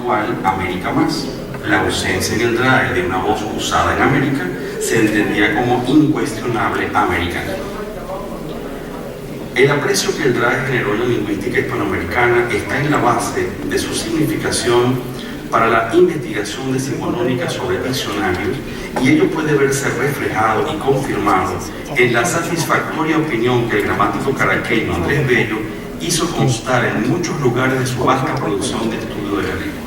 actual América Más. La ausencia en el DRAE de una voz usada en América se entendía como incuestionable americanismo. El aprecio que el DRAE generó en la lingüística hispanoamericana está en la base de su significación para la investigación decimonónica sobre diccionarios, y ello puede verse reflejado y confirmado en la satisfactoria opinión que el gramático caraqueño Andrés Bello hizo constar en muchos lugares de su vasta producción de estudio de la lengua.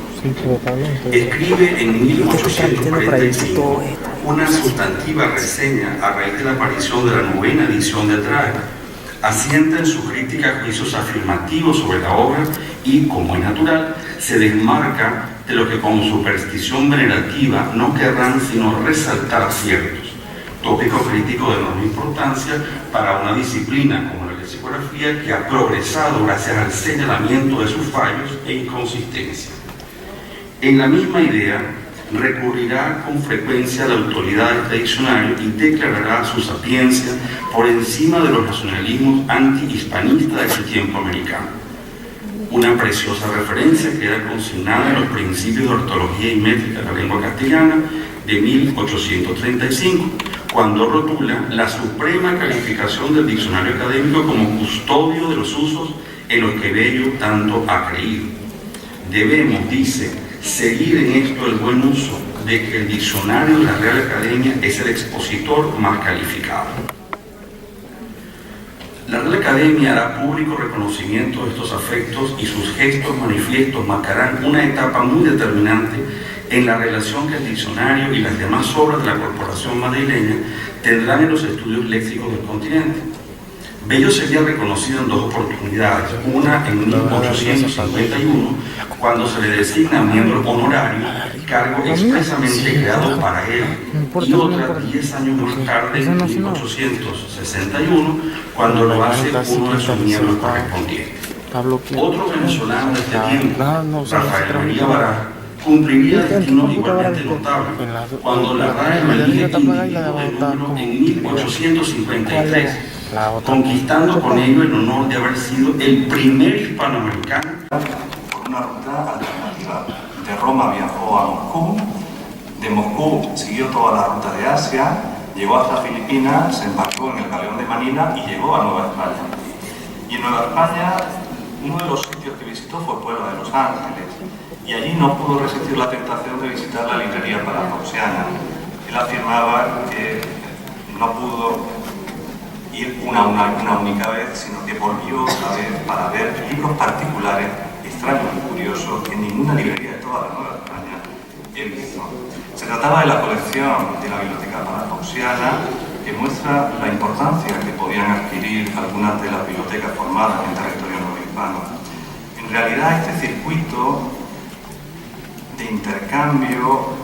Escribe en 1845 una sustantiva reseña a raíz de la aparición de la novena edición del DRAE. Asienta en su crítica juicios afirmativos sobre la obra y, como es natural, se desmarca de lo que con superstición venerativa no querrán sino resaltar ciertos tópicos críticos de enorme importancia para una disciplina como la lexicografía, que ha progresado gracias al señalamiento de sus fallos e inconsistencias. En la misma idea, recurrirá con frecuencia a la autoridad de este diccionario y declarará su sapiencia por encima de los nacionalismos anti-hispanistas de ese tiempo americano. Una preciosa referencia queda consignada en los principios de ortología y métrica de la lengua castellana de 1835, cuando rotula la suprema calificación del diccionario académico como custodio de los usos en los que Bello tanto ha creído. Debemos, dice, seguir en esto el buen uso de que el diccionario de la Real Academia es el expositor más calificado. La Real Academia hará público reconocimiento de estos afectos y sus gestos manifiestos marcarán una etapa muy determinante en la relación que el diccionario y las demás obras de la corporación madrileña tendrán en los estudios léxicos del continente. Bello sería reconocido en dos oportunidades, una en 1851, cuando se le designa miembro honorario, cargo expresamente creado para él, y otra 10 años más tarde, en 1861, cuando lo hace uno de sus miembros correspondientes. Otro venezolano de este tiempo, Rafael María Bará, cumpliría destinos igualmente notables cuando la RAE lo elige indígena de número en 1853, conquistando con ello el honor de haber sido el primer hispanoamericano. Por una ruta alternativa. De Roma viajó a Moscú, de Moscú siguió toda la ruta de Asia, llegó hasta Filipinas, se embarcó en el galeón de Manila y llegó a Nueva España. Y en Nueva España, uno de los sitios que visitó fue Puebla de Los Ángeles, y allí no pudo resistir la tentación de visitar la librería Palafoxiana. Él afirmaba que no pudo ir una única vez, sino que volvió a vez para ver libros particulares, extraños y curiosos, que en ninguna librería de toda la Nueva España he visto. Se trataba de la colección de la Biblioteca Palafoxiana, que muestra la importancia que podían adquirir algunas de las bibliotecas formadas en territorio novohispano. En realidad, este circuito de intercambio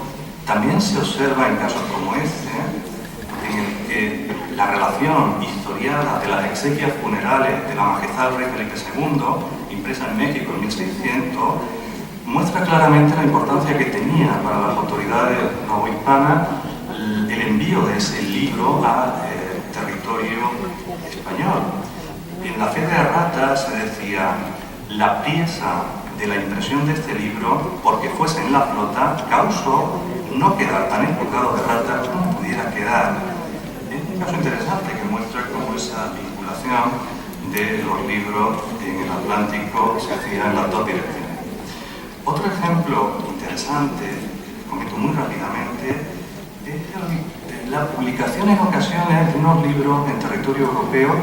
también se observa en casos como este, en el que la relación historiada de las exequias funerales de la Majestad del Rey Felipe II, impresa en México en 1600, muestra claramente la importancia que tenía para las autoridades novohispanas el envío de ese libro al territorio español. En la Fe de Errata se decía: la priesa de la impresión de este libro, porque fuese en la flota, causó no quedar tan enfocado de ratas como pudiera quedar. Es un caso interesante que muestra cómo esa vinculación de los libros en el Atlántico se hacía en las dos direcciones. Otro ejemplo interesante, que comento muy rápidamente, es la publicación en ocasiones de unos libros en territorio europeo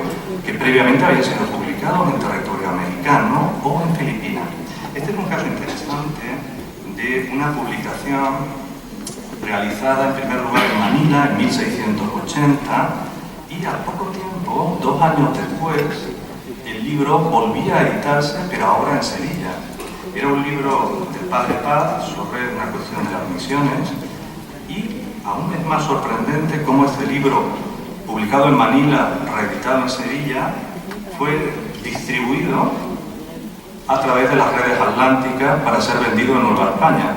que previamente habían sido publicados en territorio americano o en Filipinas. Este es un caso interesante de una publicación realizada en primer lugar en Manila en 1680 y al poco tiempo, 2 años después, el libro volvía a editarse, pero ahora en Sevilla. Era un libro del Padre Paz sobre una cuestión de las misiones y aún es más sorprendente cómo este libro, publicado en Manila, reeditado en Sevilla, fue distribuido a través de las redes atlánticas para ser vendido en Nueva España.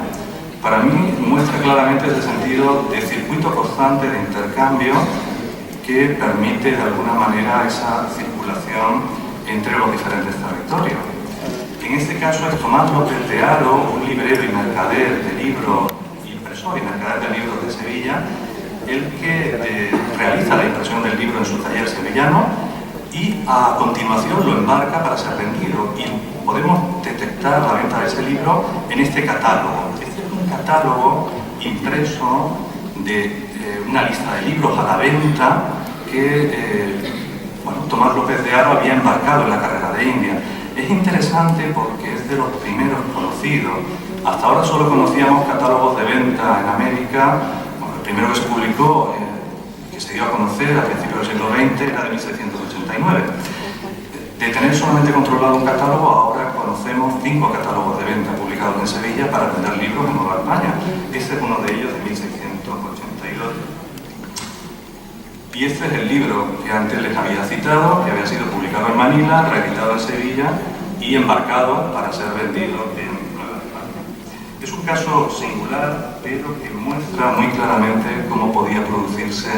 Para mí muestra claramente ese sentido de circuito constante de intercambio que permite de alguna manera esa circulación entre los diferentes territorios. En este caso es Tomás López de Haro, un librero y libro, impresor y mercader de libros de Sevilla, el que realiza la impresión del libro en su taller sevillano y a continuación lo embarca para ser vendido. Y podemos detectar la venta de ese libro en este catálogo. Este es un catálogo impreso de una lista de libros a la venta que Tomás López de Haro había embarcado en la carrera de India. Es interesante porque es de los primeros conocidos. Hasta ahora solo conocíamos catálogos de venta en América. El primero que se publicó, que se dio a conocer a principios del siglo XX, era de 1689. De tener solamente controlado un catálogo, ahora conocemos 5 catálogos de venta publicados en Sevilla para vender libros en Nueva España. Este es uno de ellos de 1682. Y este es el libro que antes les había citado, que había sido publicado en Manila, reeditado en Sevilla y embarcado para ser vendido en Nueva España. Es un caso singular, pero que muestra muy claramente cómo podía producirse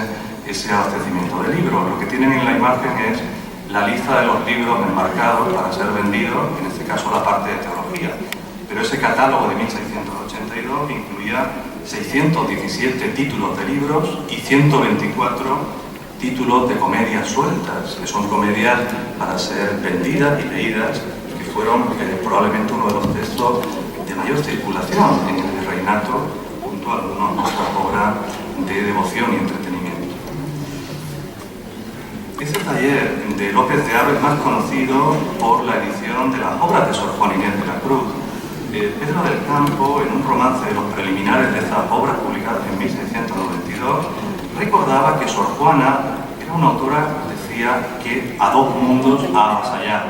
ese abastecimiento de libros. Lo que tienen en la imagen es la lista de los libros embarcados para ser vendidos, en este caso la parte de teología. Pero ese catálogo de 1682 incluía 617 títulos de libros y 124 títulos de comedias sueltas, que son comedias para ser vendidas y leídas, que fueron probablemente uno de los textos de mayor circulación en el virreinato, junto a algunas otras obras de devoción y entretenimiento. Este taller de López de Haro es más conocido por la edición de las obras de Sor Juana Inés de la Cruz. Pedro del Campo, en un romance de los preliminares de esas obras publicadas en 1692, recordaba que Sor Juana era una autora, decía, que a 2 mundos ha avasallado,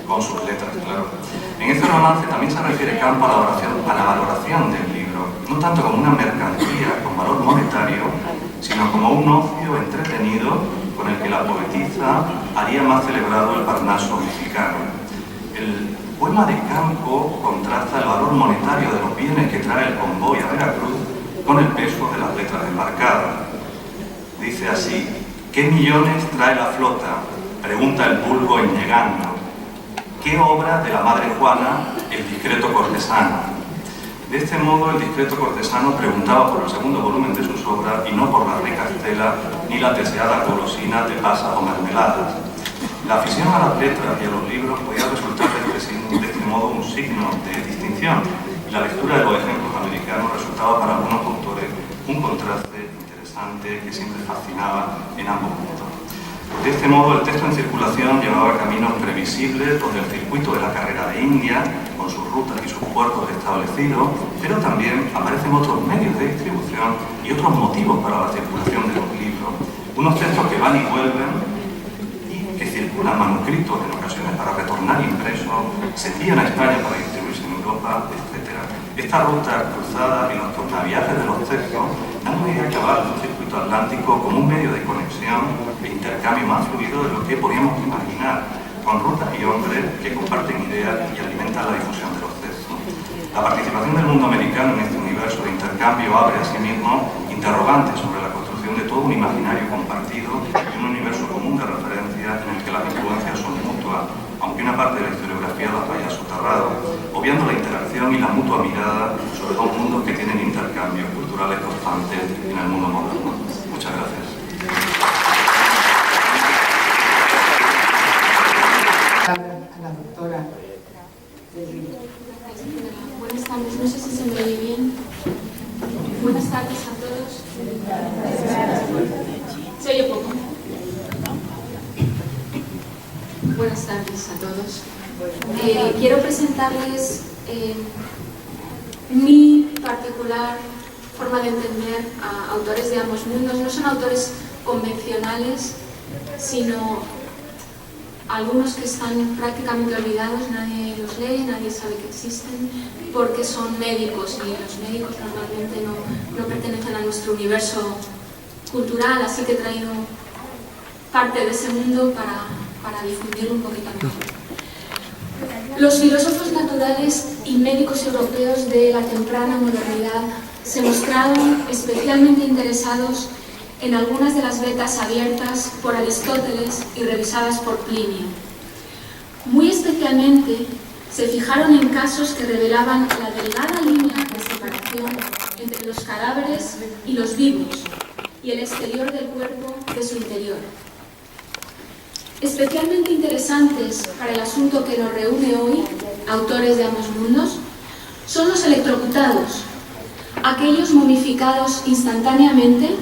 con sus letras, claro. En este romance también se refiere Campo a la valoración del libro, no tanto como una mercancía con valor monetario, sino como un ocio entretenido con el que la poetisa haría más celebrado el Parnaso mexicano. El poema de Campo contrasta el valor monetario de los bienes que trae el convoy a Veracruz con el peso de las letras embarcadas. Dice así: ¿qué millones trae la flota?, pregunta el vulgo en llegando. ¿Qué obra de la madre Juana el discreto cortesano? De este modo, el discreto cortesano preguntaba por el segundo volumen de sus obras y no por la rica estela ni la deseada golosina de pasas o mermeladas. La afición a las letras y a los libros podía resultar de este modo un signo de distinción, y la lectura de los ejemplos americanos resultaba para algunos autores un contraste que siempre fascinaba en ambos mundos. De este modo, el texto en circulación llevaba caminos previsibles por el circuito de la carrera de India, con sus rutas y sus puertos establecidos, pero también aparecen otros medios de distribución y otros motivos para la circulación de los libros. Unos textos que van y vuelven y que circulan manuscritos en ocasiones para retornar impresos, se envían a España para distribuirse en Europa, etc. Esta ruta cruzada y los tornaviajes de los textos dan una idea cabal de un circuito atlántico como un medio de conexión e intercambio más fluido de lo que podíamos imaginar, con rutas y hombres que comparten ideas y alimentan la difusión de los textos. La participación del mundo americano en este universo de intercambio abre asimismo interrogantes sobre la construcción de todo un imaginario compartido y un universo común de referencia en el que las influencias son mutuas, aunque una parte de la historiografía las vaya soterrado, obviando la interacción y la mutua mirada sobre 2 mundos que tienen intercambios culturales constantes en el mundo moderno. Muchas gracias. A la doctora. Buenas tardes, no sé si se me oye bien. Buenas tardes a todos. Se oye poco. Buenas tardes a todos. Quiero presentarles mi particular forma de entender a autores de ambos mundos. No son autores convencionales, sino algunos que están prácticamente olvidados, nadie los lee, nadie sabe que existen, porque son médicos y los médicos normalmente no pertenecen a nuestro universo cultural, así que he traído parte de ese mundo para difundirlo un poquito mejor. Los filósofos naturales y médicos europeos de la temprana modernidad se mostraron especialmente interesados en algunas de las vetas abiertas por Aristóteles y revisadas por Plinio. Muy especialmente se fijaron en casos que revelaban la delgada línea de separación los cadáveres y los vivos, y el exterior del cuerpo de su interior. Especialmente interesantes para el asunto que nos reúne hoy, autores de ambos mundos, son los electrocutados, aquellos momificados instantáneamente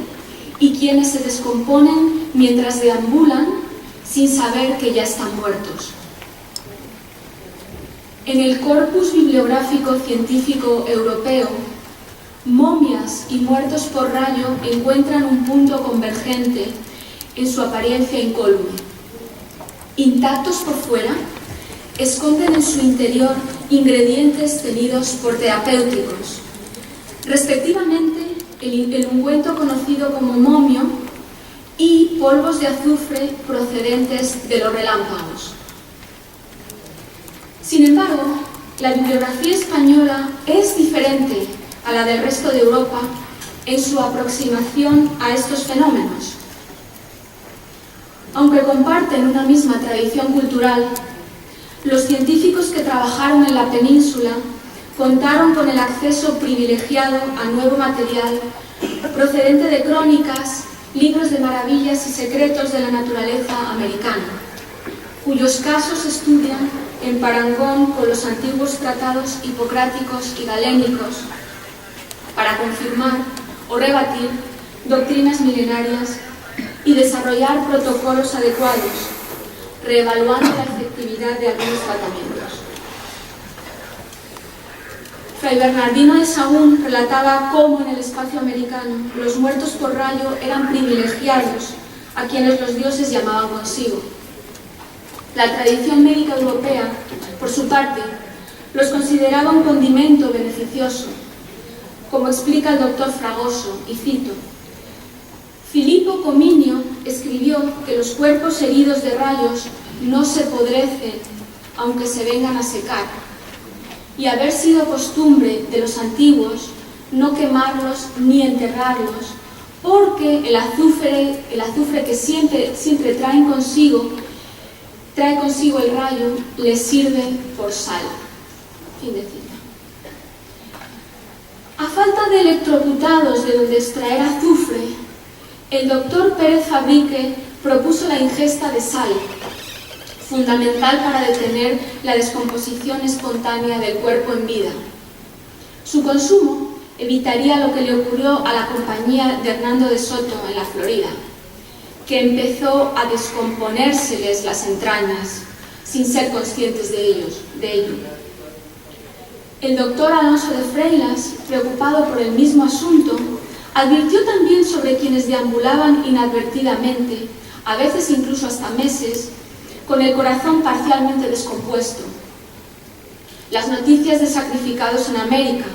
y quienes se descomponen mientras deambulan sin saber que ya están muertos. En el corpus bibliográfico científico europeo, momias y muertos por rayo encuentran un punto convergente en su apariencia incólume. Intactos por fuera, esconden en su interior ingredientes tenidos por terapéuticos, respectivamente el ungüento conocido como momio y polvos de azufre procedentes de los relámpagos. Sin embargo, la bibliografía española es diferente a la del resto de Europa en su aproximación a estos fenómenos. Aunque comparten una misma tradición cultural, los científicos que trabajaron en la península contaron con el acceso privilegiado a nuevo material procedente de crónicas, libros de maravillas y secretos de la naturaleza americana, cuyos casos estudian en parangón con los antiguos tratados hipocráticos y galénicos para confirmar o rebatir doctrinas milenarias y desarrollar protocolos adecuados, reevaluando la efectividad de algunos tratamientos. Fray Bernardino de Sahagún relataba cómo en el espacio americano los muertos por rayo eran privilegiados a quienes los dioses llamaban consigo. La tradición médica europea, por su parte, los consideraba un condimento beneficioso, como explica el doctor Fragoso, y cito: Filippo Cominio escribió que los cuerpos heridos de rayos no se podrecen, aunque se vengan a secar, y haber sido costumbre de los antiguos no quemarlos ni enterrarlos, porque el azufre que siempre trae consigo el rayo, les sirve por sal. Fin de cita. A falta de electrocutados de donde extraer azufre, el doctor Pérez Fabrique propuso la ingesta de sal, fundamental para detener la descomposición espontánea del cuerpo en vida. Su consumo evitaría lo que le ocurrió a la compañía de Hernando de Soto en la Florida, que empezó a descomponérseles las entrañas sin ser conscientes de ello. El doctor Alonso de Freilas, preocupado por el mismo asunto, advirtió también sobre quienes deambulaban inadvertidamente, a veces incluso hasta meses, con el corazón parcialmente descompuesto. Las noticias de sacrificados en América,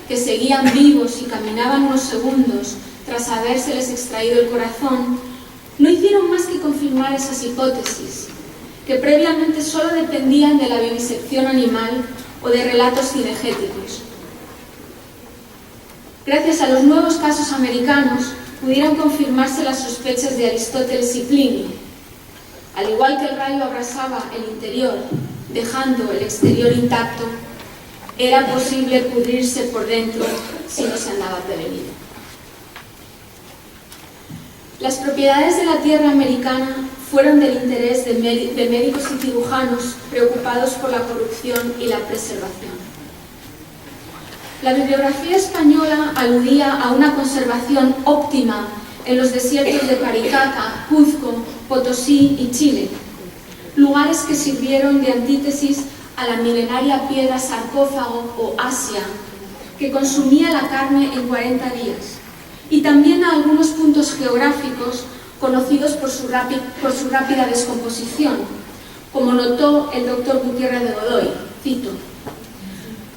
que seguían vivos y caminaban unos segundos tras habérseles extraído el corazón, no hicieron más que confirmar esas hipótesis, que previamente solo dependían de la vivisección animal o de relatos cinegéticos. Gracias a los nuevos casos americanos, pudieron confirmarse las sospechas de Aristóteles y Plinio. Al igual que el rayo abrasaba el interior, dejando el exterior intacto, era posible pudrirse por dentro si no se andaba prevenido. Las propiedades de la tierra americana fueron del interés de médicos y cirujanos preocupados por la corrupción y la preservación. La bibliografía española aludía a una conservación óptima en los desiertos de Paricaca, Cuzco, Potosí y Chile, lugares que sirvieron de antítesis a la milenaria piedra sarcófago o Asia, que consumía la carne en 40 días, y también a algunos puntos geográficos conocidos por su rápida descomposición, como notó el doctor Gutiérrez de Godoy, cito: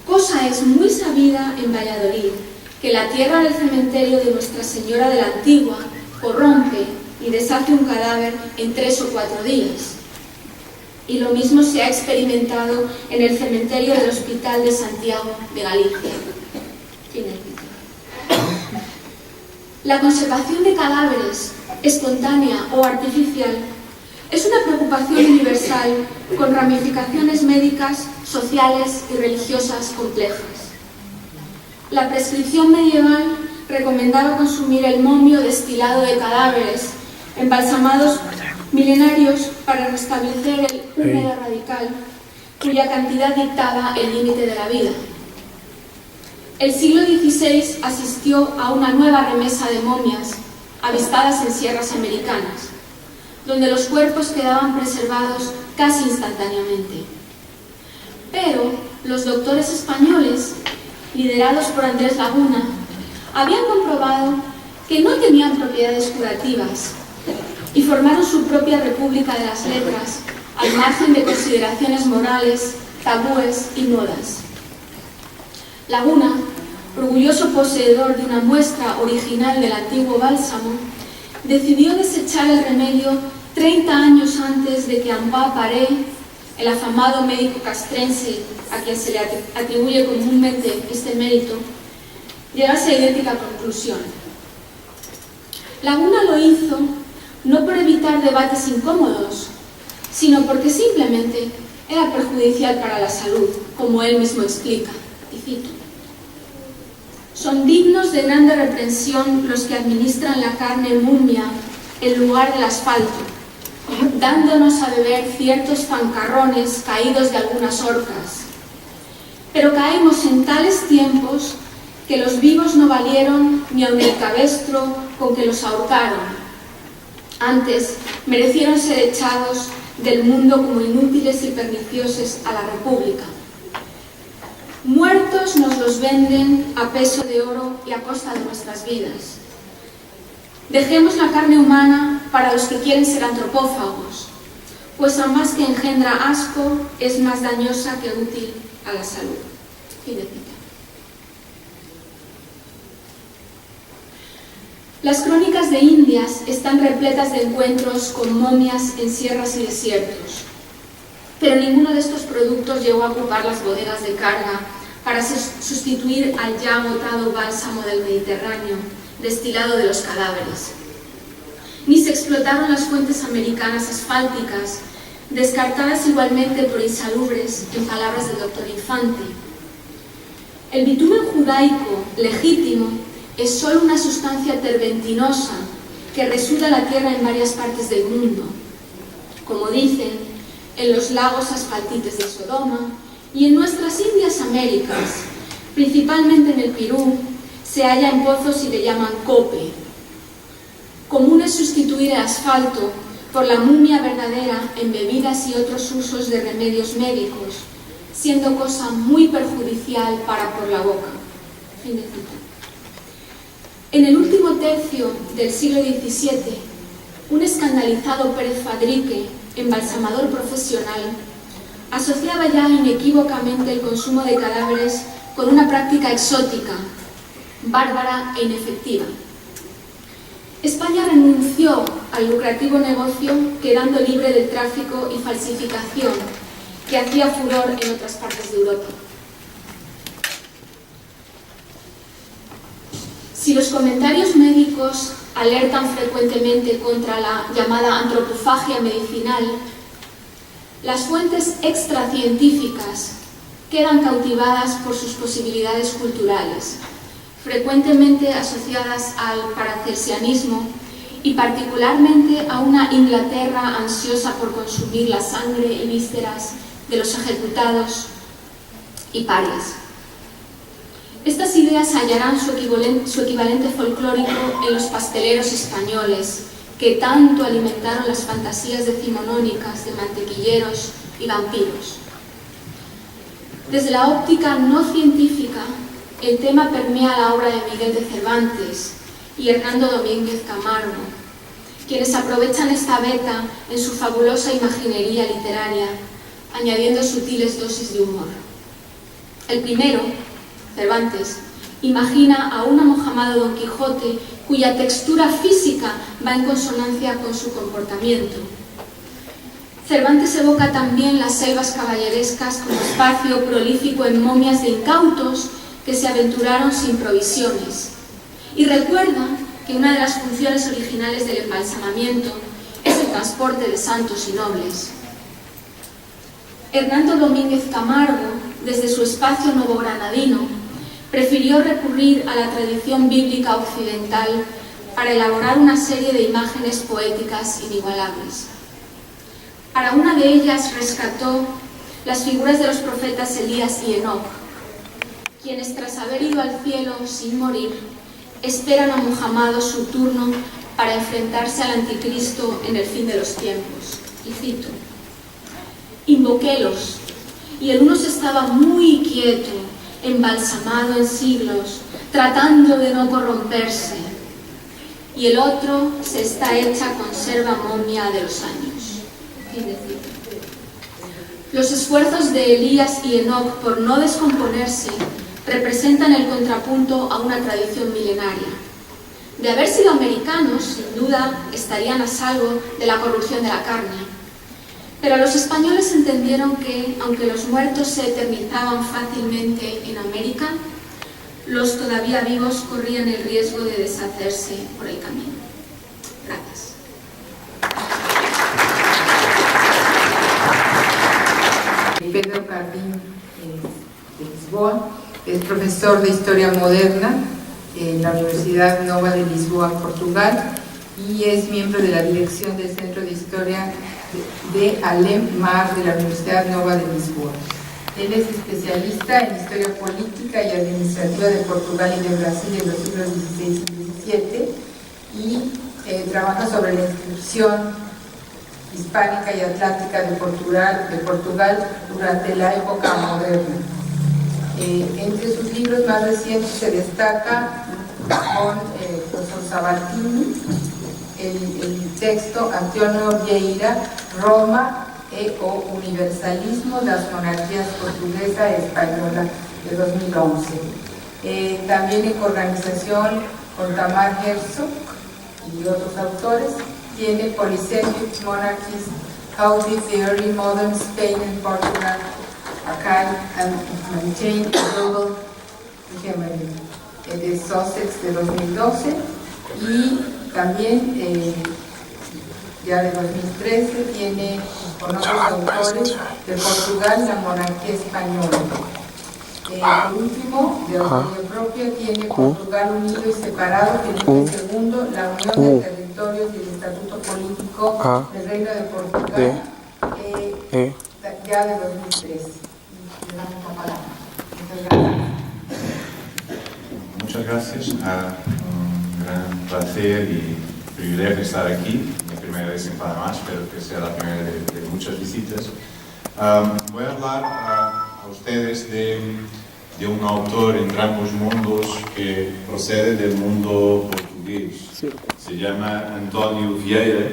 «Cosa es muy sabida en Valladolid, que la tierra del cementerio de Nuestra Señora de la Antigua corrompe y deshace un cadáver en 3 o 4 días. Y lo mismo se ha experimentado en el cementerio del Hospital de Santiago de Galicia». La conservación de cadáveres, espontánea o artificial, es una preocupación universal con ramificaciones médicas, sociales y religiosas complejas. la prescripción medieval recomendaba consumir el momio destilado de cadáveres embalsamados milenarios para restablecer el húmedo radical, cuya cantidad dictaba el límite de la vida. El siglo XVI asistió a una nueva remesa de momias avistadas en sierras americanas, donde los cuerpos quedaban preservados casi instantáneamente. Pero los doctores españoles, liderados por Andrés Laguna, habían comprobado que no tenían propiedades curativas y formaron su propia República de las Letras al margen de consideraciones morales, tabúes y modas. Laguna, orgulloso poseedor de una muestra original del antiguo bálsamo, decidió desechar el remedio 30 años antes de que Ambroise Paré, el afamado médico castrense a quien se le atribuye comúnmente este mérito, llegase a idéntica conclusión. Laguna lo hizo no por evitar debates incómodos, sino porque simplemente era perjudicial para la salud, como él mismo explica, y cito: «Son dignos de grande reprensión los que administran la carne mumia en lugar del asfalto, dándonos a beber ciertos fancarrones caídos de algunas orcas. Pero caemos en tales tiempos que los vivos no valieron ni aun el cabestro con que los ahorcaron. Antes merecieron ser echados del mundo como inútiles y perniciosos a la República. Muertos nos los venden a peso de oro y a costa de nuestras vidas. Dejemos la carne humana para los que quieren ser antropófagos, pues a más que engendra asco, es más dañosa que útil a la salud». Fin de cita. Las crónicas de Indias están repletas de encuentros con momias en sierras y desiertos, pero ninguno de estos productos llegó a ocupar las bodegas de carga para sustituir al ya agotado bálsamo del Mediterráneo, destilado de los cadáveres. Ni se explotaron las fuentes americanas asfálticas, descartadas igualmente por insalubres, en palabras del doctor Infante. El bitumen judaico legítimo es solo una sustancia terpentinosa que resuda la tierra en varias partes del mundo, como dicen, en los lagos asfaltites de Sodoma y en nuestras Indias Américas, principalmente en el Perú, se halla en pozos y le llaman cope. Común es sustituir el asfalto por la mumia verdadera en bebidas y otros usos de remedios médicos, siendo cosa muy perjudicial para por la boca. Fin de cita. En el último tercio del siglo XVII, un escandalizado Pérez Fadrique, embalsamador profesional, asociaba ya inequívocamente el consumo de cadáveres con una práctica exótica, bárbara e inefectiva. España renunció al lucrativo negocio, quedando libre del tráfico y falsificación que hacía furor en otras partes de Europa. Si los comentarios médicos alertan frecuentemente contra la llamada antropofagia medicinal, las fuentes extracientíficas quedan cautivadas por sus posibilidades culturales, frecuentemente asociadas al paracelsianismo y particularmente a una Inglaterra ansiosa por consumir la sangre y vísceras de los ejecutados y parias. Estas ideas hallarán su equivalente folclórico en los pasteleros españoles, que tanto alimentaron las fantasías decimonónicas de mantequilleros y vampiros. Desde la óptica no científica, el tema permea la obra de Miguel de Cervantes y Hernando Domínguez Camargo, quienes aprovechan esta beta en su fabulosa imaginería literaria, añadiendo sutiles dosis de humor. El primero, Cervantes, imagina a un amojamado Don Quijote cuya textura física va en consonancia con su comportamiento. Cervantes evoca también las selvas caballerescas como espacio prolífico en momias de incautos que se aventuraron sin provisiones, y recuerda que una de las funciones originales del embalsamamiento es el transporte de santos y nobles. Hernando Domínguez Camargo, desde su espacio novogranadino, prefirió recurrir a la tradición bíblica occidental para elaborar una serie de imágenes poéticas inigualables. Para una de ellas rescató las figuras de los profetas Elías y Enoc, quienes tras haber ido al cielo sin morir, esperan a Muhammad su turno para enfrentarse al anticristo en el fin de los tiempos. Y cito: invoquélos, y el uno se estaba muy quieto, embalsamado en siglos, tratando de no corromperse, y el otro se está hecha conserva momia de los años. Fin de cita. Los esfuerzos de Elías y Enoc por no descomponerse representan el contrapunto a una tradición milenaria. De haber sido americanos, sin duda estarían a salvo de la corrupción de la carne. Pero los españoles entendieron que, aunque los muertos se eternizaban fácilmente en América, los todavía vivos corrían el riesgo de deshacerse por el camino. Gracias. Pedro Cardim de Lisboa es profesor de Historia Moderna en la Universidad Nova de Lisboa, Portugal, y es miembro de la dirección del Centro de Historia de Alem-Mar de la Universidad Nova de Lisboa. Él es especialista en Historia Política y Administrativa de Portugal y de Brasil en los siglos XVI y XVII y trabaja sobre la inscripción hispánica y atlántica de Portugal durante la época moderna. Entre sus libros más recientes se destaca con el profesor Sabatini el texto Antonio Vieira, Roma e o Universalismo das Monarquías Portuguesa e Española, de 2011. También en coorganización con Tamar Herzog y otros autores, tiene Polycentric Monarchies, How Did the Early Modern Spain and Portugal Archive and Maintain a Global Hegemony, de Sussex, de 2012, y también ya de 2013 tiene con otros autores de Portugal, la monarquía española. Por último, de autoría propia, tiene Portugal unido y separado, Felipe II, la unión de territorios y el estatuto político del Reino de Portugal, ya de 2013. Le damos la palabra. Muchas gracias. Un gran placer y privilegio estar aquí. Mi primera vez en Panamá, espero que sea la primera de muchas visitas. Voy a hablar a ustedes de un autor entre ambos mundos que procede del mundo portugués. Se llama António Vieira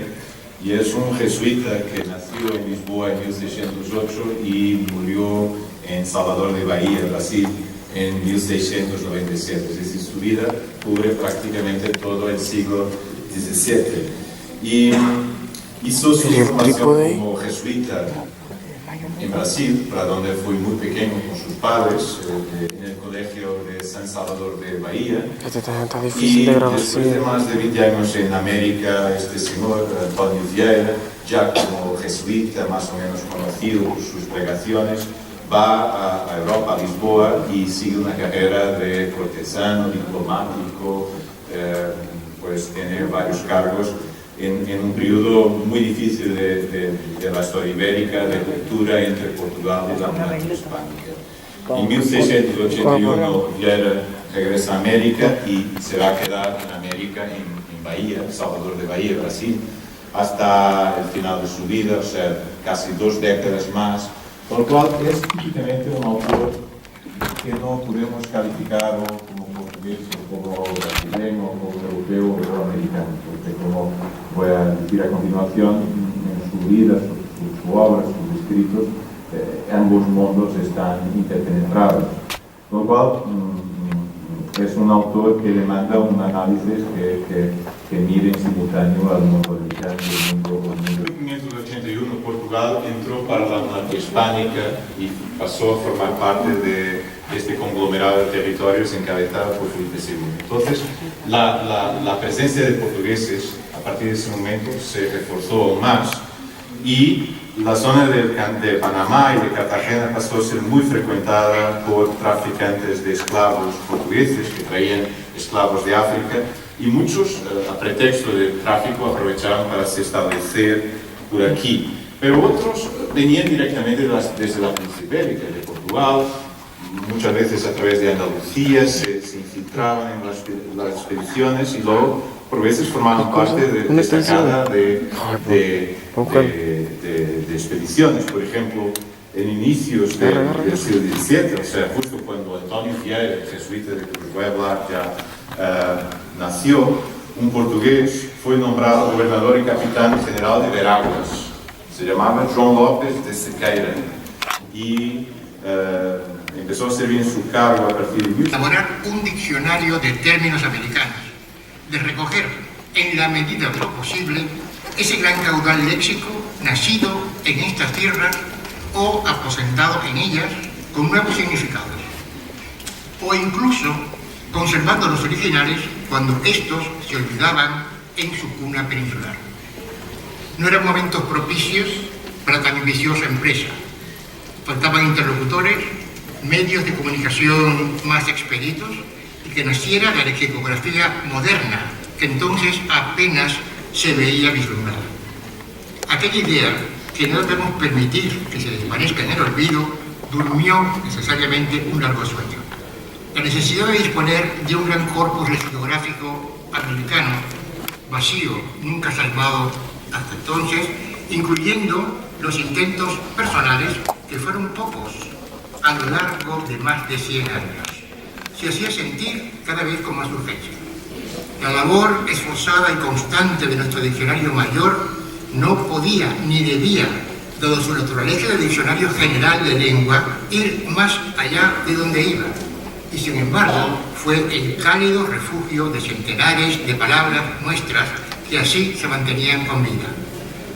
y es un jesuita que nació en Lisboa en 1608 y murió en Salvador de Bahía, Brasil, en 1697. Es decir, su vida cubre prácticamente todo el siglo XVII. Y hizo su formación como jesuita en Brasil, para donde fui muy pequeño con sus padres, en el colegio de San Salvador de Bahía. Y después de más de 20 años en América, este señor, António Vieira, ya como jesuita, más o menos conocido por sus pregaciones, va a Europa, a Lisboa, y sigue una carrera de cortesano, diplomático, pues tiene varios cargos en un periodo muy difícil de la historia ibérica, de ruptura entre Portugal y la monarquía hispánica. En 1681 Vieira regresa a América y se va a quedar en América, en Bahía, Salvador de Bahía, Brasil, hasta el final de su vida, o sea, casi 2 décadas más, por lo cual es típicamente un autor que no podemos calificar como portugués o como brasileño o como europeo o americano, porque como voy a decir a continuación, en su vida, su obra, sus escritos, ambos mundos están interpenetrados, con lo cual es un autor que demanda un análisis que mire en simultáneo al mundo americano y al mundo. En 1581 Portugal entró para la monarquía hispánica y pasó a formar parte de este conglomerado de territorios encabezado por Felipe II. Entonces, la presencia de portugueses a partir de ese momento se reforzó aún más y la zona de Panamá y de Cartagena pasó a ser muy frecuentada por traficantes de esclavos portugueses que traían esclavos de África, y muchos, a pretexto del tráfico, aprovecharon para se establecer por aquí. Pero otros venían directamente desde la península ibérica, de Portugal, muchas veces a través de Andalucía, se infiltraban en las expediciones y luego por veces formaban parte destacada de expediciones. Por ejemplo, en inicios del siglo XVII, o sea, justo cuando Antonio Vieira, el jesuita de que os voy a hablar, ya nació, un portugués fue nombrado gobernador y capitán general de Veraguas. Se llamaba João Lopes de Sequeira y empezó a servir en su cargo a partir de... Elaborar un diccionario de términos americanos, de recoger, en la medida de lo posible, ese gran caudal léxico nacido en estas tierras o aposentado en ellas con nuevos significados, o incluso conservando los originales cuando estos se olvidaban en su cuna peninsular. No eran momentos propicios para tan ambiciosa empresa. Faltaban interlocutores, medios de comunicación más expeditos y que naciera la lexicografía moderna, que entonces apenas se veía vislumbrada. Aquella idea, que no debemos permitir que se desvanezca en el olvido, durmió necesariamente un largo sueño. La necesidad de disponer de un gran corpus lexicográfico americano, vacío, nunca salvado hasta entonces, incluyendo los intentos personales, que fueron pocos a lo largo de más de 100 años, se hacía sentir cada vez con más urgencia. La labor esforzada y constante de nuestro diccionario mayor no podía ni debía, dado su naturaleza de diccionario general de lengua, ir más allá de donde iba. Y sin embargo, fue el cálido refugio de centenares de palabras nuestras que así se mantenían con vida.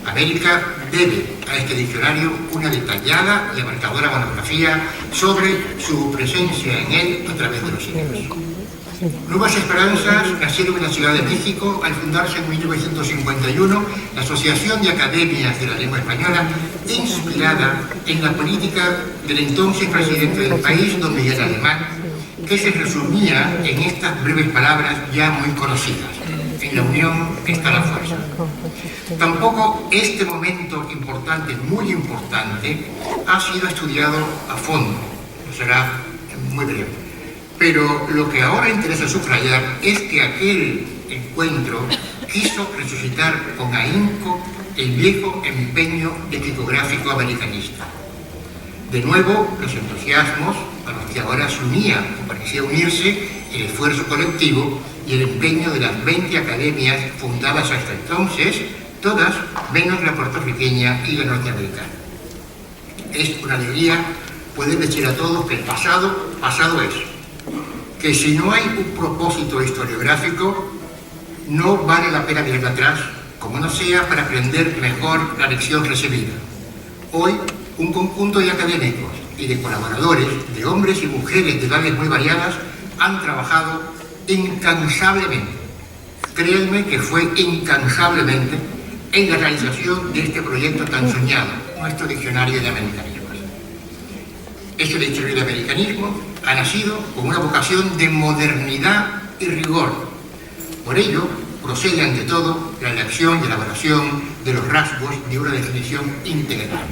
América debe a este diccionario una detallada y abarcadora monografía sobre su presencia en él a través de los siglos. Nuevas esperanzas nacieron en la Ciudad de México al fundarse en 1951 la Asociación de Academias de la Lengua Española, inspirada en la política del entonces presidente del país, don Miguel Alemán, que se resumía en estas breves palabras ya muy conocidas: en la unión está la fuerza. Tampoco este momento importante, muy importante, ha sido estudiado a fondo, será muy breve. Pero lo que ahora interesa subrayar es que aquel encuentro quiso resucitar con ahínco el viejo empeño lexicográfico americanista. De nuevo, los entusiasmos a los que ahora se unía o parecía unirse el esfuerzo colectivo y el empeño de las 20 academias fundadas hasta entonces, todas menos la puertorriqueña y la norteamericana. Es una alegría poder decir a todos que el pasado, pasado es. Que si no hay un propósito historiográfico, no vale la pena mirar atrás, como no sea para aprender mejor la lección recibida. Hoy, un conjunto de académicos y de colaboradores, de hombres y mujeres de edades muy variadas, han trabajado incansablemente, créanme que fue incansablemente, en la realización de este proyecto tan soñado, nuestro diccionario de americanismos. Este diccionario de americanismo ha nacido con una vocación de modernidad y rigor. Por ello, procede ante todo la redacción y elaboración de los rasgos de una definición integral.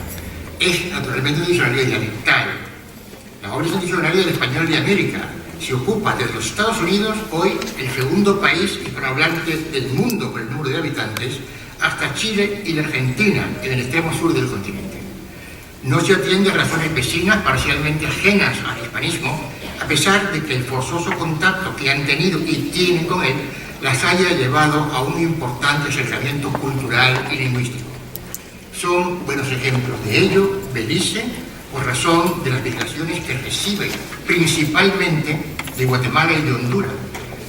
Es naturalmente un diccionario dialectal. La obra es un diccionario del español de América. Se ocupa desde los Estados Unidos, hoy el segundo país hispanohablante del mundo por el número de habitantes, hasta Chile y la Argentina, en el extremo sur del continente. No se atiende a razones vecinas parcialmente ajenas al hispanismo, a pesar de que el forzoso contacto que han tenido y tienen con él las haya llevado a un importante acercamiento cultural y lingüístico. Son buenos ejemplos de ello Belice, por razón de las migraciones que recibe principalmente de Guatemala y de Honduras,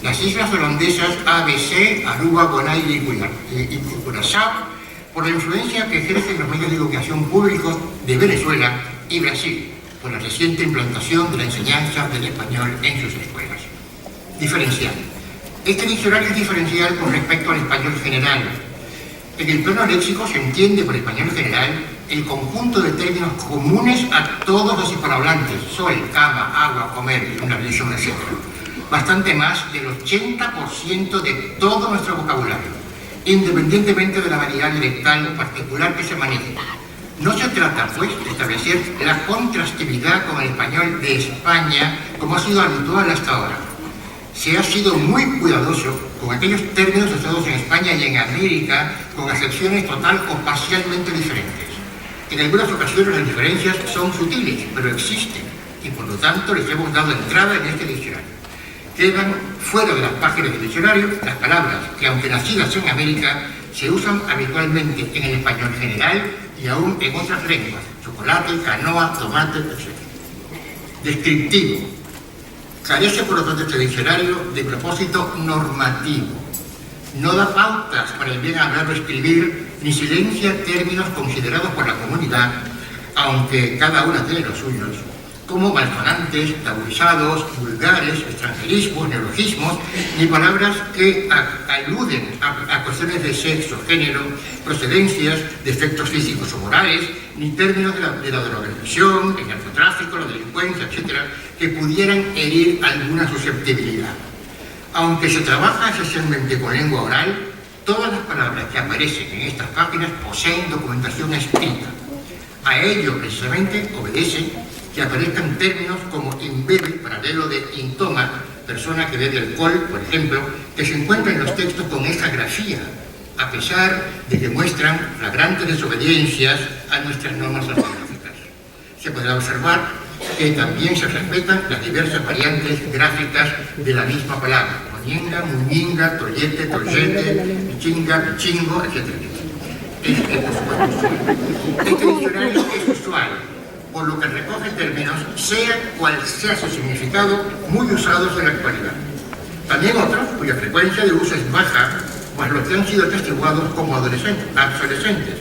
las islas holandesas ABC, Aruba, Bonaire y Curazao, por la influencia que ejercen los medios de educación públicos de Venezuela y Brasil, por la reciente implantación de la enseñanza del español en sus escuelas. Diferencial. Este diccionario es diferencial con respecto al español general. En el plano léxico se entiende por español general el conjunto de términos comunes a todos los hispanohablantes: sol, cama, agua, comer, una religión, etc. Bastante más del 80% de todo nuestro vocabulario, independientemente de la variedad dialectal particular que se maneje. No se trata, pues, de establecer la contrastividad con el español de España, como ha sido habitual hasta ahora. Se ha sido muy cuidadoso con aquellos términos usados en España y en América con acepciones total o parcialmente diferentes. En algunas ocasiones las diferencias son sutiles, pero existen, y por lo tanto les hemos dado entrada en este diccionario. Quedan fuera de las páginas del diccionario las palabras que, aunque nacidas en América, se usan habitualmente en el español general y aún en otras lenguas: chocolate, canoa, tomate, etc. Descriptivo. Carece, por lo tanto, este diccionario de propósito normativo. No da pautas para el bien hablar o escribir, ni silencia términos considerados por la comunidad, aunque cada una tiene los suyos, como malsonantes, taburizados, vulgares, extranjerismos, neologismos, ni palabras que aluden a cuestiones de sexo, género, procedencias, defectos físicos o morales, ni términos de la drogadicción, el narcotráfico, la delincuencia, etc., que pudieran herir alguna susceptibilidad. Aunque se trabaja esencialmente con lengua oral, todas las palabras que aparecen en estas páginas poseen documentación escrita. A ello, precisamente, obedece que aparezcan términos como imbebe, paralelo de intoma, persona que bebe alcohol, por ejemplo, que se encuentran en los textos con esa grafía, a pesar de que muestran flagrantes desobediencias a nuestras normas ortográficas. Se podrá observar que también se respetan las diversas variantes gráficas de la misma palabra: moñinga, muñinga, tollete, tollete, pichinga, pichingo, etc. Este diccionario es usual, por lo que recoge términos, sea cual sea su significado, muy usados en la actualidad. También otros, cuya frecuencia de uso es baja, pues los que han sido atestiguados como adolescentes,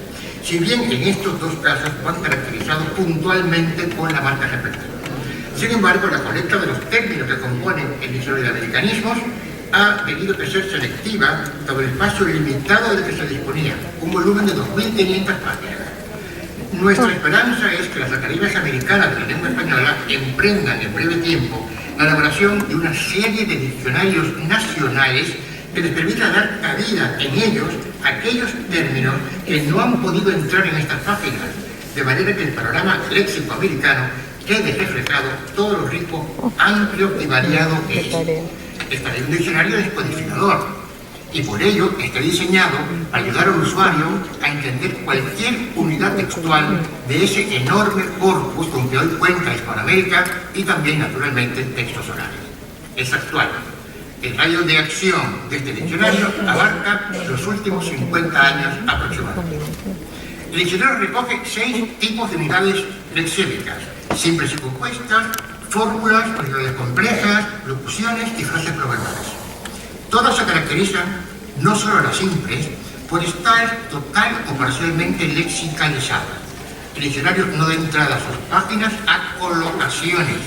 si bien en estos dos casos van caracterizados puntualmente con la marca respectiva. Sin embargo, la colecta de los términos que componen el diccionario de americanismos ha tenido que ser selectiva, dado el espacio limitado del que se disponía, un volumen de 2.500 páginas. Nuestra esperanza es que las academias americanas de la lengua española emprendan en breve tiempo la elaboración de una serie de diccionarios nacionales que les permita dar cabida en ellos a aquellos términos que no han podido entrar en estas páginas, de manera que el panorama léxico americano quede reflejado todo lo rico, amplio y variado que es. Esta es un diccionario descodificador, y por ello está diseñado para ayudar al usuario a entender cualquier unidad textual de ese enorme corpus con que hoy cuenta Hispanoamérica, y también, naturalmente, textos orales. Es actual. El radio de acción de este diccionario abarca los últimos 50 años aproximadamente. El diccionario recoge 6 tipos de unidades lexémicas: simples y compuestas, fórmulas, unidades complejas, locuciones y frases proverbiales. Todas se caracterizan, no solo las simples, por estar total o parcialmente lexicalizadas. El diccionario no da entrada a sus páginas a colocaciones,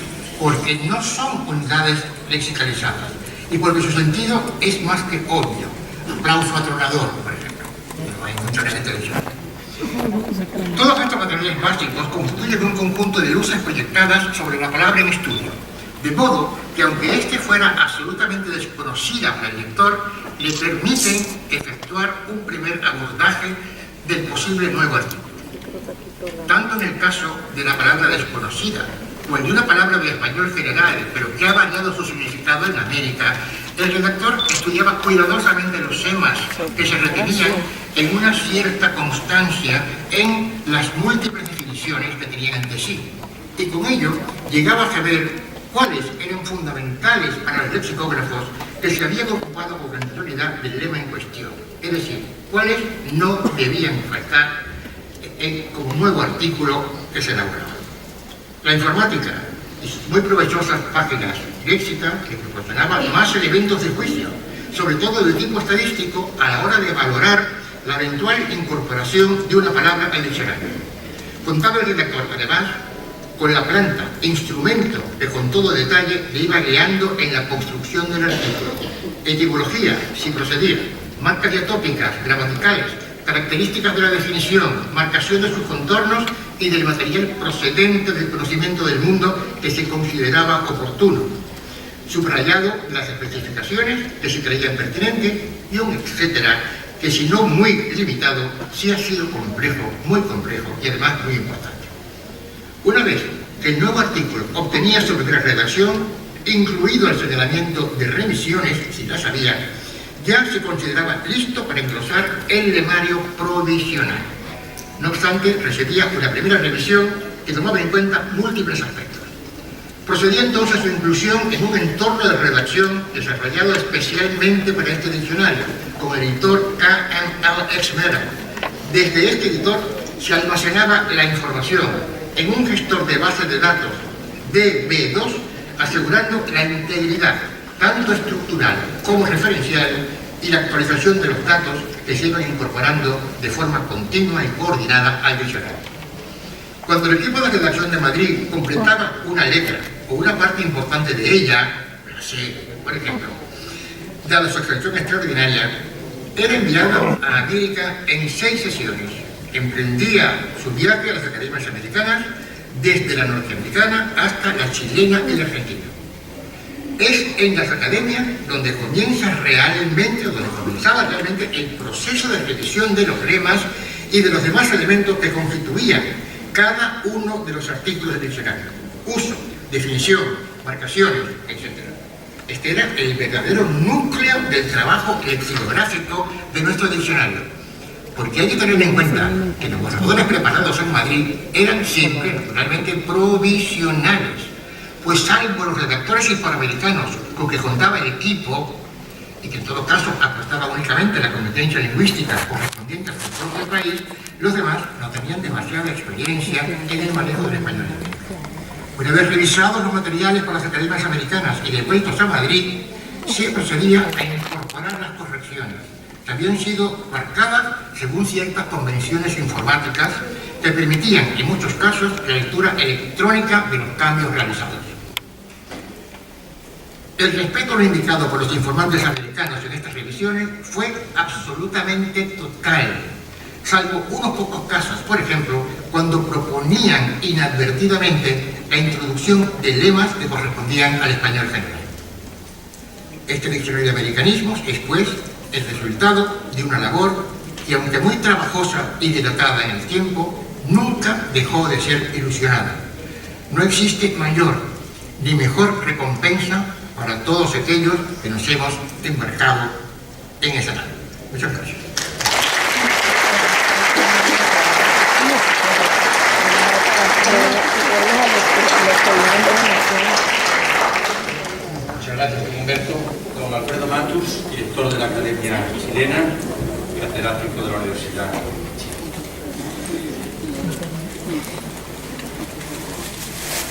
porque no son unidades lexicalizadas y porque su sentido es más que obvio. Aplauso atronador, por ejemplo. No hay mucha gente de diccionario. Todos estos materiales básicos constituyen un conjunto de luces proyectadas sobre la palabra en estudio, de modo que, aunque éste fuera absolutamente desconocida para el lector, le permiten efectuar un primer abordaje del posible nuevo artículo. Tanto en el caso de la palabra desconocida, o en una palabra de español general, pero que ha variado su significado en América, el redactor estudiaba cuidadosamente los temas que se retenían en una cierta constancia en las múltiples definiciones que tenían ante sí, y con ello llegaba a saber cuáles eran fundamentales para los lexicógrafos que se habían ocupado con anterioridad del lema en cuestión, es decir, cuáles no debían faltar como nuevo artículo que se elaboraba. La informática y sus muy provechosas páginas léxicas que proporcionaban más elementos de juicio, sobre todo de tipo estadístico, a la hora de valorar la eventual incorporación de una palabra al diccionario. Contaba el redactor, además, con la planta, instrumento que con todo detalle le iba guiando en la construcción del artículo. Etimología, si procedía, marcas diatópicas, gramaticales, características de la definición, marcación de sus contornos y del material procedente del conocimiento del mundo que se consideraba oportuno, subrayado las especificaciones que se creían pertinentes y un etcétera que, si no muy limitado, sí ha sido complejo, muy complejo y además muy importante. Una vez que el nuevo artículo obtenía su primera redacción, incluido el señalamiento de remisiones, si las había, ya se consideraba listo para englosar el lemario provisional. No obstante, recibía una primera revisión que tomaba en cuenta múltiples aspectos. Procedía entonces a su inclusión en un entorno de redacción desarrollado especialmente para este diccionario, con el editor KML Exmera. Desde este editor se almacenaba la información en un gestor de bases de datos DB2, asegurando la integridad, tanto estructural como referencial, y la actualización de los datos que se iban incorporando de forma continua y coordinada al diccionario. Cuando el equipo de redacción de Madrid completaba una letra o una parte importante de ella, la C, por ejemplo, dada su extensión extraordinaria, era enviado a América en 6 sesiones. Emprendía su viaje a las academias americanas, desde la norteamericana hasta la chilena y la argentina. Es en las academias donde comenzaba realmente el proceso de revisión de los lemas y de los demás elementos que constituían cada uno de los artículos del diccionario. Uso, definición, marcaciones, etc. Este era el verdadero núcleo del trabajo lexicográfico de nuestro diccionario. Porque hay que tener en cuenta que los borradores preparados en Madrid eran siempre, naturalmente, provisionales. Pues salvo los redactores hispanoamericanos con que contaba el equipo, y que en todo caso apostaba únicamente la competencia lingüística correspondiente a su propio país, los demás no tenían demasiada experiencia en el manejo del español. Una vez revisados los materiales por las academias americanas y devueltos a Madrid, se procedía a incorporar las correcciones, que habían sido marcadas según ciertas convenciones informáticas que permitían, en muchos casos, la lectura electrónica de los cambios realizados. El respeto a lo indicado por los informantes americanos en estas revisiones fue absolutamente total, salvo unos pocos casos, por ejemplo, cuando proponían inadvertidamente la introducción de lemas que correspondían al español general. Este diccionario de americanismos es, pues, el resultado de una labor que, aunque muy trabajosa y dilatada en el tiempo, nunca dejó de ser ilusionada. No existe mayor ni mejor recompensa para todos aquellos que nos hemos embarcado en esa tarea. Muchas gracias. Muchas gracias, Humberto. Don Alfredo Matus, director de la Academia Chilena, catedrático de la Universidad de Chile.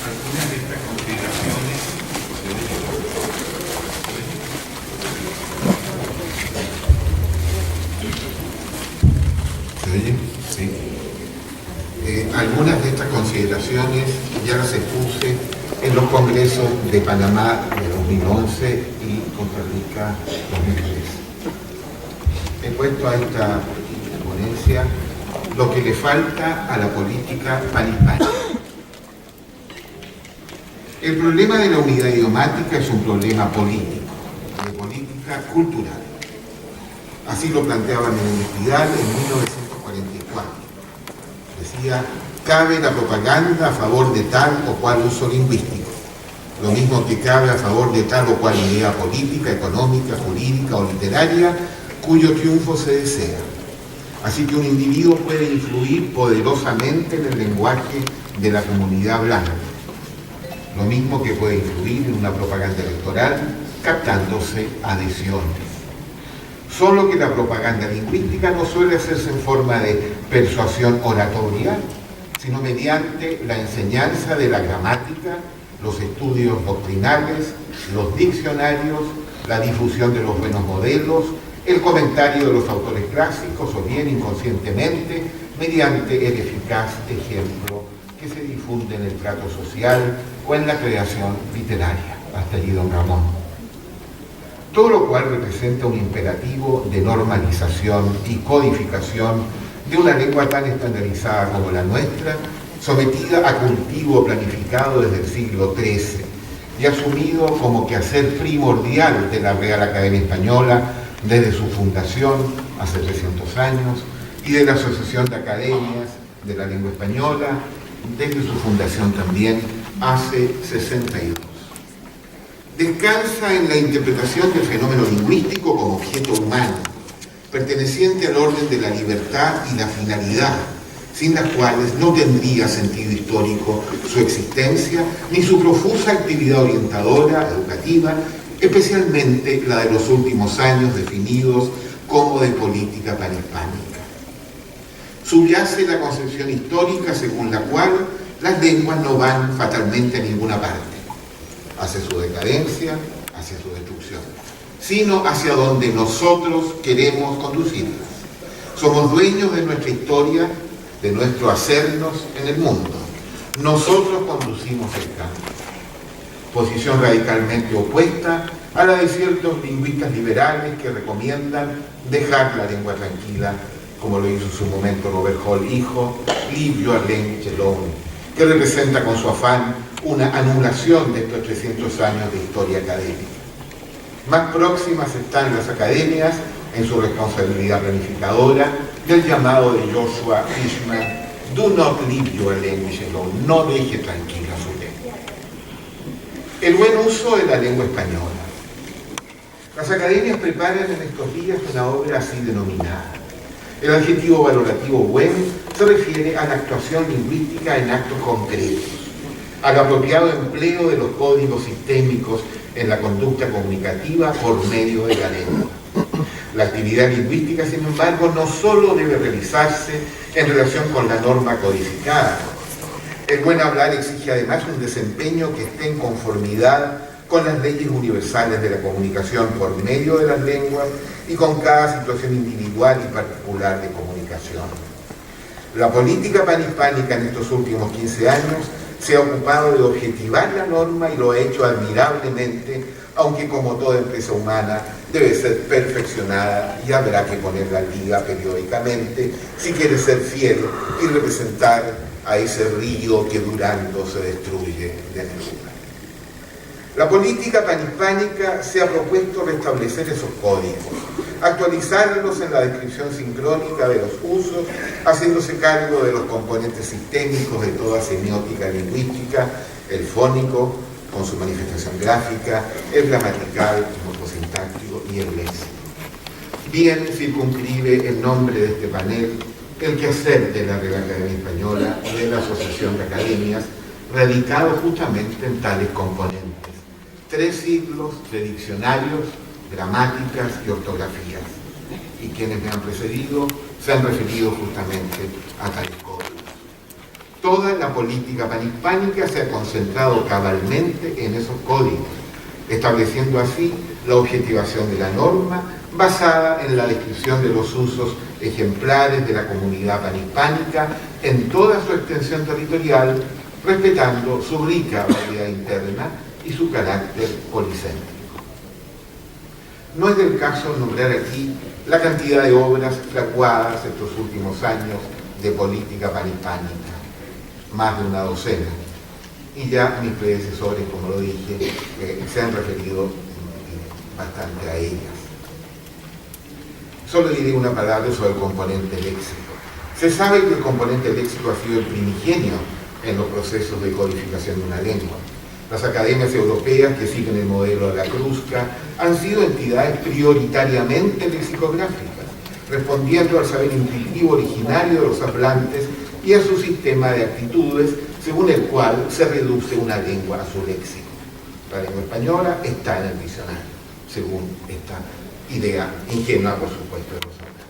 Algunas de estas consideraciones Sí. Algunas de estas consideraciones ya las expuse en los congresos de Panamá de 2011 y Costa Rica 2013. He puesto a esta ponencia lo que le falta a la política panhispánica. El problema de la unidad idiomática es un problema político, de política cultural. Así lo planteaban en el Espidal en 1944. Decía, cabe la propaganda a favor de tal o cual uso lingüístico, lo mismo que cabe a favor de tal o cual idea política, económica, jurídica o literaria, cuyo triunfo se desea. Así que un individuo puede influir poderosamente en el lenguaje de la comunidad blanca, lo mismo que puede influir en una propaganda electoral, captándose adhesiones. Solo que la propaganda lingüística no suele hacerse en forma de persuasión oratoria, sino mediante la enseñanza de la gramática, los estudios doctrinales, los diccionarios, la difusión de los buenos modelos, el comentario de los autores clásicos o bien inconscientemente mediante el eficaz ejemplo que se difunde en el trato social o en la creación literaria. Hasta allí, don Ramón. todo lo cual representa un imperativo de normalización y codificación de una lengua tan estandarizada como la nuestra, sometida a cultivo planificado desde el siglo XIII y asumido como quehacer primordial de la Real Academia Española desde su fundación hace 300 años y de la Asociación de Academias de la Lengua Española desde su fundación también hace 62. Descansa en la interpretación del fenómeno lingüístico como objeto humano, perteneciente al orden de la libertad y la finalidad, sin las cuales no tendría sentido histórico su existencia ni su profusa actividad orientadora, educativa, especialmente la de los últimos años definidos como de política panhispánica. Subyace la concepción histórica según la cual las lenguas no van fatalmente a ninguna parte, hacia su decadencia, hacia su destrucción, sino hacia donde nosotros queremos conducirlas. Somos dueños de nuestra historia, de nuestro hacernos en el mundo. Nosotros conducimos el cambio. Posición radicalmente opuesta a la de ciertos lingüistas liberales que recomiendan dejar la lengua tranquila, como lo hizo en su momento Robert Hall, hijo, leave your language alone, que representa con su afán una anulación de estos 300 años de historia académica. Más próximas están las academias en su responsabilidad planificadora del llamado de Joshua Fishman, do not leave your language alone, no deje tranquila su lengua. El buen uso de la lengua española. Las academias preparan en estos días una obra así denominada. El adjetivo valorativo buen se refiere a la actuación lingüística en actos concretos, al apropiado empleo de los códigos sistémicos en la conducta comunicativa por medio de la lengua. La actividad lingüística, sin embargo, no solo debe realizarse en relación con la norma codificada. El buen hablar exige además un desempeño que esté en conformidad con las leyes universales de la comunicación por medio de las lenguas y con cada situación individual y particular de comunicación. La política panhispánica en estos últimos 15 años se ha ocupado de objetivar la norma y lo ha hecho admirablemente, aunque como toda empresa humana debe ser perfeccionada y habrá que ponerla al día periódicamente si quiere ser fiel y representar a ese río que durando se destruye de negrura. La política panhispánica se ha propuesto restablecer esos códigos, actualizarlos en la descripción sincrónica de los usos, haciéndose cargo de los componentes sistémicos de toda semiótica lingüística, el fónico, con su manifestación gráfica, el gramatical, el morfosintáctico y el léxico. Bien circunscribe el nombre de este panel el quehacer de la Real Academia Española y de la Asociación de Academias, radicado justamente en tales componentes. 3 siglos de diccionarios, gramáticas y ortografías. Y quienes me han precedido se han referido justamente a tales códigos. Toda la política panhispánica se ha concentrado cabalmente en esos códigos, estableciendo así la objetivación de la norma basada en la descripción de los usos ejemplares de la comunidad panhispánica en toda su extensión territorial, respetando su rica variedad interna y su carácter policéntrico. No es del caso nombrar aquí la cantidad de obras fraguadas estos últimos años de política panhispánica, más de una docena, y ya mis predecesores, como lo dije, se han referido bastante a ellas. Solo diré una palabra sobre el componente léxico. Se sabe que el componente léxico ha sido el primigenio en los procesos de codificación de una lengua. Las academias europeas que siguen el modelo de la Crusca han sido entidades prioritariamente lexicográficas, respondiendo al saber intuitivo originario de los hablantes y a su sistema de actitudes, según el cual se reduce una lengua a su léxico. La lengua española está en el diccionario, según esta idea ingenua, por supuesto, de los hablantes.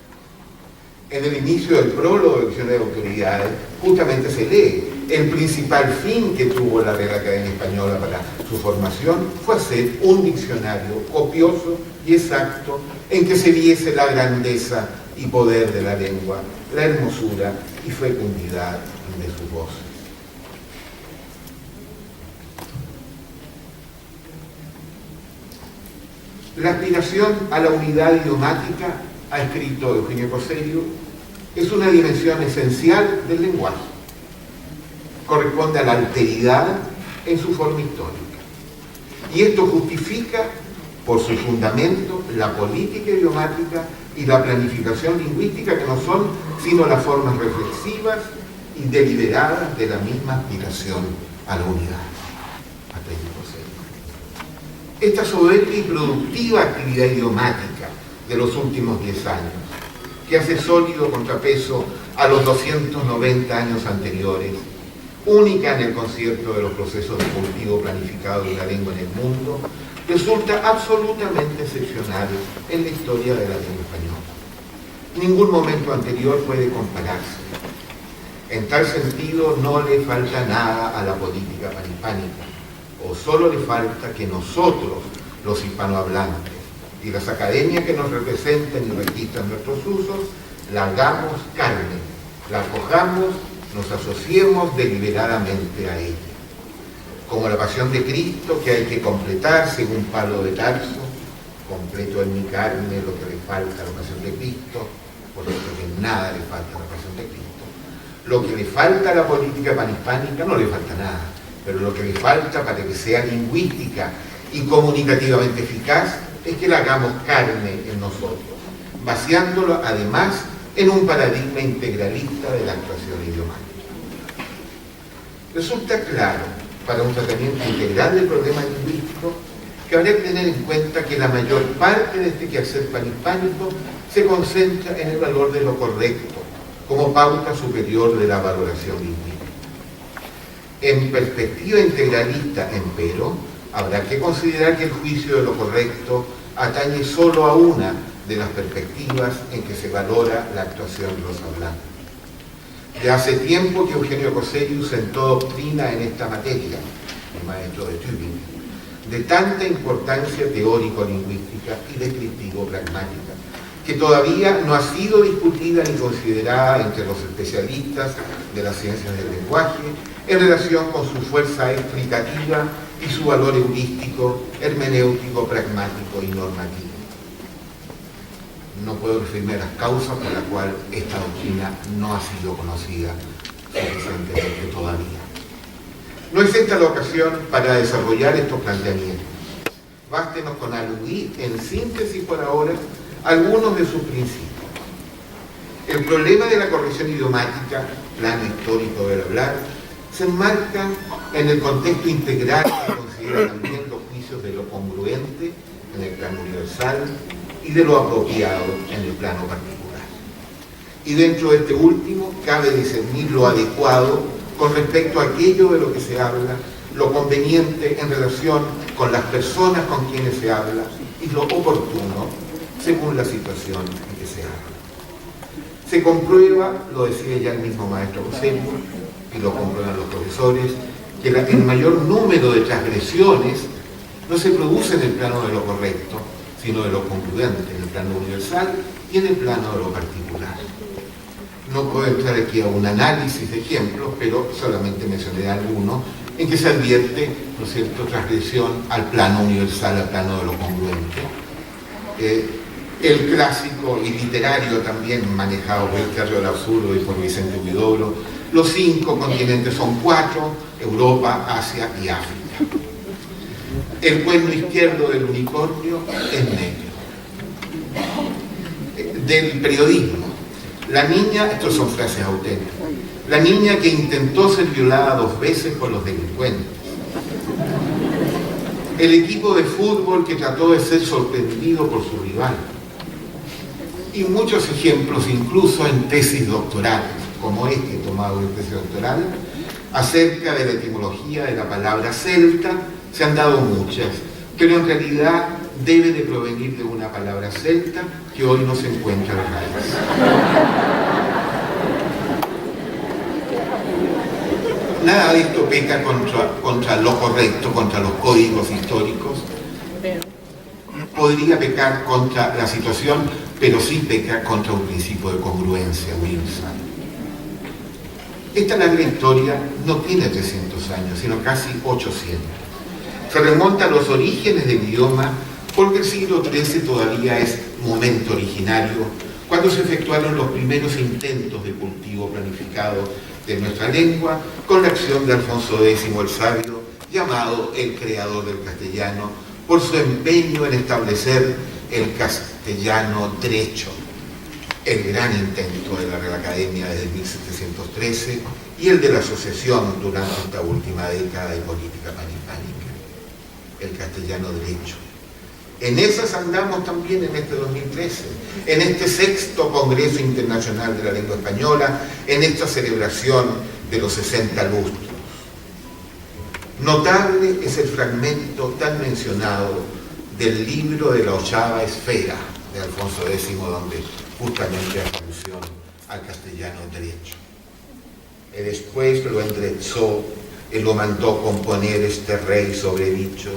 En el inicio del prólogo del diccionario de autoridades, justamente se lee: el principal fin que tuvo la Real Academia Española para su formación fue hacer un diccionario copioso y exacto en que se viese la grandeza y poder de la lengua, la hermosura y fecundidad de sus voces. La aspiración a la unidad idiomática, ha escrito Eugenio Cosello, es una dimensión esencial del lenguaje. Corresponde a la alteridad en su forma histórica. Y esto justifica, por su fundamento, la política idiomática y la planificación lingüística, que no son sino las formas reflexivas y deliberadas de la misma aspiración a la unidad. Esta soberbia y productiva actividad idiomática de los últimos 10 años, que hace sólido contrapeso a los 290 años anteriores, única en el concierto de los procesos de cultivo planificado de la lengua en el mundo, resulta absolutamente excepcional en la historia de la lengua española. Ningún momento anterior puede compararse. En tal sentido, no le falta nada a la política panhispánica, o solo le falta que nosotros, los hispanohablantes, y las academias que nos representan y registran nuestros usos, la hagamos carne, la acojamos, nos asociemos deliberadamente a ella. Como la pasión de Cristo, que hay que completar según Pablo de Tarso: completo en mi carne lo que le falta a la pasión de Cristo, por lo que nada le falta a la pasión de Cristo. Lo que le falta a la política panhispánica no le falta nada, pero lo que le falta para que sea lingüística y comunicativamente eficaz es que la hagamos carne en nosotros, vaciándolo además en un paradigma integralista de la actuación idiomática. Resulta claro, para un tratamiento integral del problema lingüístico, que habrá que tener en cuenta que la mayor parte de este quehacer panhispánico se concentra en el valor de lo correcto, como pauta superior de la valoración lingüística. En perspectiva integralista, empero, habrá que considerar que el juicio de lo correcto atañe solo a una de las perspectivas en que se valora la actuación de los hablantes. Ya hace tiempo que Eugenio Cosello sentó doctrina en esta materia, el maestro de Tübingen, de tanta importancia teórico-lingüística y descriptivo-pragmática, que todavía no ha sido discutida ni considerada entre los especialistas de las ciencias del lenguaje en relación con su fuerza explicativa y su valor heurístico, hermenéutico, pragmático y normativo. No puedo referirme a las causas por las cuales esta doctrina no ha sido conocida suficientemente todavía. No es esta la ocasión para desarrollar estos planteamientos. Bástenos con aludir en síntesis por ahora algunos de sus principios. El problema de la corrección idiomática, plano histórico del hablar, se enmarca en el contexto integral que considera también los juicios de lo congruente en el plano universal y de lo apropiado en el plano particular. Y dentro de este último cabe discernir lo adecuado con respecto a aquello de lo que se habla, lo conveniente en relación con las personas con quienes se habla y lo oportuno según la situación en que se habla. Se comprueba, lo decía ya el mismo maestro Cosello, y lo comprueban los profesores, que el mayor número de transgresiones no se produce en el plano de lo correcto, sino de lo congruente, en el plano universal y en el plano de lo particular. No puedo entrar aquí a un análisis de ejemplos, pero solamente mencionaré algunos en que se advierte, ¿no es cierto?, transgresión al plano universal, al plano de lo congruente. El clásico y literario también manejado por el Teatro del Absurdo y por Vicente Huidobro: los 5 continentes son 4, Europa, Asia y África. El cuerno izquierdo del unicornio es negro. Del periodismo: la niña, estos son frases auténticas, la niña que intentó ser violada 2 veces por los delincuentes. El equipo de fútbol que trató de ser sorprendido por su rival. Y muchos ejemplos, incluso en tesis doctorales, como este tomado en tesis doctoral, acerca de la etimología de la palabra celta. Se han dado muchas, pero en realidad debe de provenir de una palabra celta que hoy no se encuentra en raíz. Nada de esto peca contra lo correcto, contra los códigos históricos. Podría pecar contra la situación, pero sí peca contra un principio de congruencia universal. Esta larga historia no tiene 300 años, sino casi 800. Se remonta a los orígenes del idioma porque el siglo XIII todavía es momento originario, cuando se efectuaron los primeros intentos de cultivo planificado de nuestra lengua, con la acción de Alfonso X el Sabio, llamado el creador del castellano, por su empeño en establecer el castellano derecho, el gran intento de la Real Academia desde 1713 y el de la Asociación durante esta última década de política panhispánica, el castellano derecho. En esas andamos también en este 2013, en este 6º Congreso Internacional de la Lengua Española, en esta celebración de los 60 lustros. Notable es el fragmento tan mencionado del libro de la 8ª esfera de Alfonso X, donde justamente hace alusión al castellano derecho. Y después lo endrezó y lo mandó componer este rey sobredicho,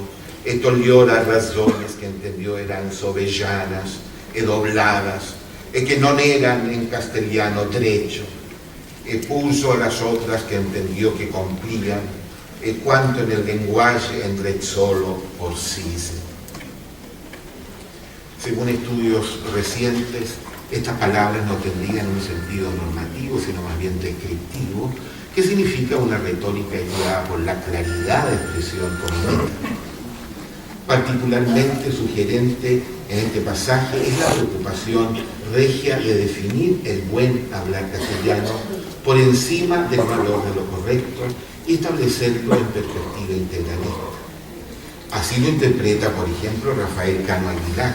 y tolió las razones que entendió eran sobellanas y dobladas, y que no eran en castellano derecho, y puso las otras que entendió que cumplían, y cuanto en el lenguaje endrezólo por sí. Según estudios recientes, estas palabras no tendrían un sentido normativo, sino más bien descriptivo, que significa una retórica guiada por la claridad de expresión común. Particularmente sugerente en este pasaje es la preocupación regia de definir el buen hablar castellano por encima del valor de lo correcto y establecerlo en perspectiva integralista. Así lo interpreta, por ejemplo, Rafael Cano Aguilar.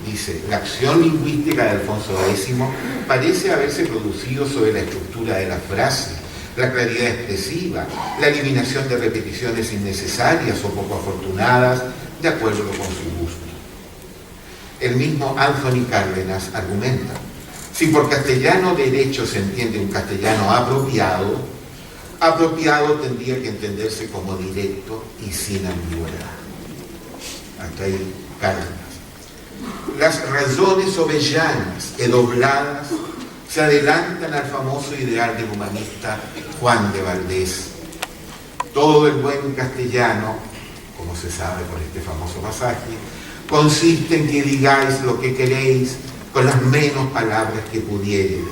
Dice: la acción lingüística de Alfonso X parece haberse producido sobre la estructura de la frase, la claridad expresiva, la eliminación de repeticiones innecesarias o poco afortunadas, de acuerdo con su gusto. El mismo Anthony Cárdenas argumenta: si por castellano derecho se entiende un castellano apropiado, apropiado tendría que entenderse como directo y sin ambigüedad. Hasta ahí Cárdenas. Las razones sobellanas y dobladas se adelantan al famoso ideal del humanista Juan de Valdés. Todo el buen castellano, como se sabe por este famoso pasaje, consiste en que digáis lo que queréis con las menos palabras que pudiereis,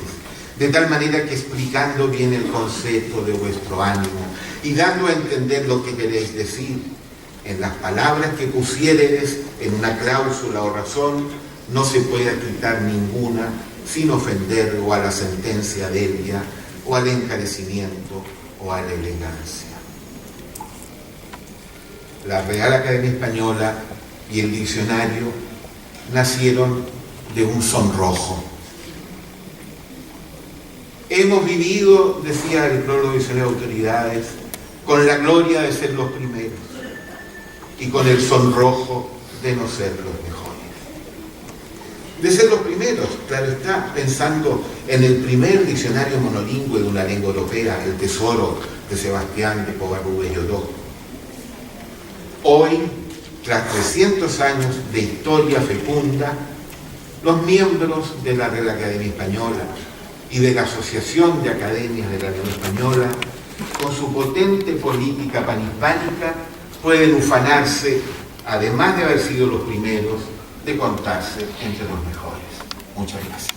de tal manera que explicando bien el concepto de vuestro ánimo y dando a entender lo que queréis decir, en las palabras que pusiereis en una cláusula o razón, no se pueda quitar ninguna sin ofender o a la sentencia de ella, o al encarecimiento, o a la elegancia. La Real Academia Española y el diccionario nacieron de un sonrojo. Hemos vivido, decía el prólogo de Diccionario de Autoridades, con la gloria de ser los primeros y con el sonrojo de no ser los mejores. De ser los primeros, claro está, pensando en el primer diccionario monolingüe de una lengua europea, el Tesoro de Sebastián de Covarrubias-Lloró. Hoy, tras 300 años de historia fecunda, los miembros de la Real Academia Española y de la Asociación de Academias de la Lengua Española, con su potente política panhispánica, pueden ufanarse, además de haber sido los primeros, de contarse entre los mejores. Muchas gracias.